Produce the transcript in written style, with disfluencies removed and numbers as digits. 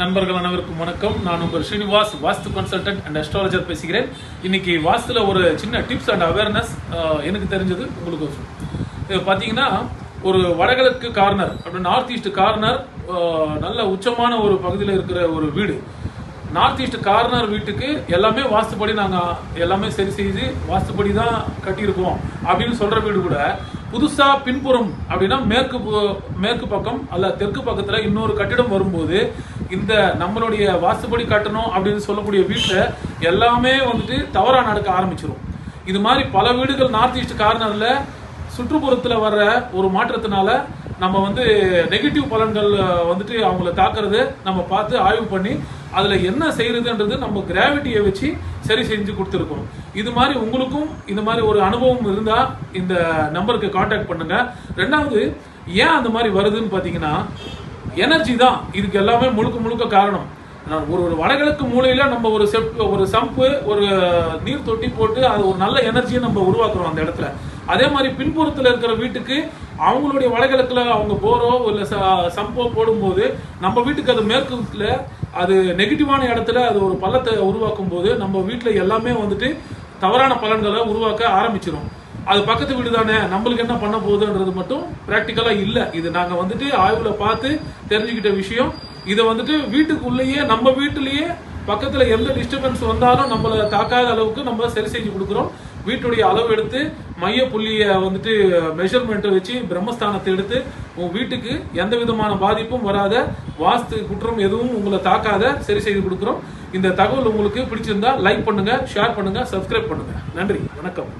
நண்பர்கள் அனைவருக்கும் வணக்கம். நான் உங்கள் ஸ்ரீனிவாஸ், வாஸ்து கன்சல்டன்ட் அண்ட் அஸ்ட்ராலஜர் பேசுகிறேன். இன்னைக்கு வாஸ்துல ஒரு சின்ன டிப்ஸ் அண்ட் அவேர்னஸ் எனக்கு தெரிஞ்சது உங்களுக்கு பார்த்தீங்கன்னா, ஒரு வடகிழக்கு கார்னர் அப்படி நார்த் ஈஸ்ட் கார்னர் நல்ல உச்சமான ஒரு பகுதியில் இருக்கிற ஒரு வீடு. நார்த் ஈஸ்ட் கார்னர் வீட்டுக்கு எல்லாமே வாஸ்துப்படி நாங்கள் எல்லாமே சரி செய்து வாஸ்துப்படி தான் கட்டியிருக்கோம் அப்படின்னு சொல்ற வீடு கூட புதுசா பின்புறம் அப்படின்னா மேற்கு பக்கம் அல்ல தெற்கு பக்கத்துல இன்னொரு கட்டிடம் வரும்போது இந்த நம்மளுடைய வாஸ்துப்படி கட்டணும் அப்படின்னு சொல்லக்கூடிய வீட்டில் எல்லாமே வந்துட்டு தவறா நடக்க ஆரம்பிச்சிடும். இது மாதிரி பல வீடுகள் நார்த் ஈஸ்ட் கார்னர்ல சுற்றுப்புறத்தில் வர்ற ஒரு மாற்றத்தினால நம்ம வந்து நெகட்டிவ் பலன்கள் வந்துட்டு அவங்கள தாக்குறது நம்ம பார்த்து ஆய்வு பண்ணி அதுல என்ன செய்யறதுன்றது நம்ம கிராவிட்டியை வச்சு சரி செஞ்சு கொடுத்துருக்கோம். இது மாதிரி உங்களுக்கும் இந்த மாதிரி ஒரு அனுபவம் இருந்தா இந்த நம்பருக்கு கான்டாக்ட் பண்ணுங்க. ரெண்டாவது, ஏன் அந்த மாதிரி வருதுன்னு பாத்தீங்கன்னா, எனர்ஜி தான் இதுக்கு எல்லாமே முழுக்க காரணம். ஒரு வடகிழக்கு மூலையில நம்ம ஒரு சம்பு ஒரு நீர் தொட்டி போட்டு அது ஒரு நல்ல எனர்ஜியை நம்ம உருவாக்குறோம் அந்த இடத்துல. அதே மாதிரி பின்புறத்துல இருக்கிற வீட்டுக்கு அவங்களுடைய வடகிழக்குல அவங்க போரோ இல்ல சம்போ போடும்போது நம்ம வீட்டுக்கு அது மேற்குல அது நெகட்டிவான இடத்துல அது ஒரு பள்ளத்தை உருவாக்கும் போது நம்ம வீட்டுல எல்லாமே வந்துட்டு தவறான பலன்களை உருவாக்க ஆரம்பிச்சிடும். அது பக்கத்து வீடு தானே, நம்மளுக்கு என்ன பண்ண போகுதுன்றது மட்டும் பிராக்டிக்கலா இல்ல. இது நாங்க வந்துட்டு ஆய்வுல பார்த்து தெரிஞ்சுக்கிட்ட விஷயம். இதை வந்துட்டு வீட்டுக்குள்ளேயே நம்ம வீட்டிலேயே பக்கத்துல எந்த டிஸ்டர்பன்ஸ் வந்தாலும் நம்மள தாக்காத அளவுக்கு நம்ம சரி செஞ்சு கொடுக்குறோம். வீட்டுடைய அளவு எடுத்து மைய புள்ளிய வந்துட்டு மெஷர்மெண்ட் வச்சு பிரம்மஸ்தானத்தை எடுத்து உங்க வீட்டுக்கு எந்த விதமான பாதிப்பும் வராத வாஸ்து குற்றம் எதுவும் உங்களை தாக்காத சரி செய்து கொடுக்குறோம். இந்த தகவல் உங்களுக்கு பிடிச்சிருந்தா லைக் பண்ணுங்க, ஷேர் பண்ணுங்க, சப்ஸ்கிரைப் பண்ணுங்க. நன்றி, வணக்கம்.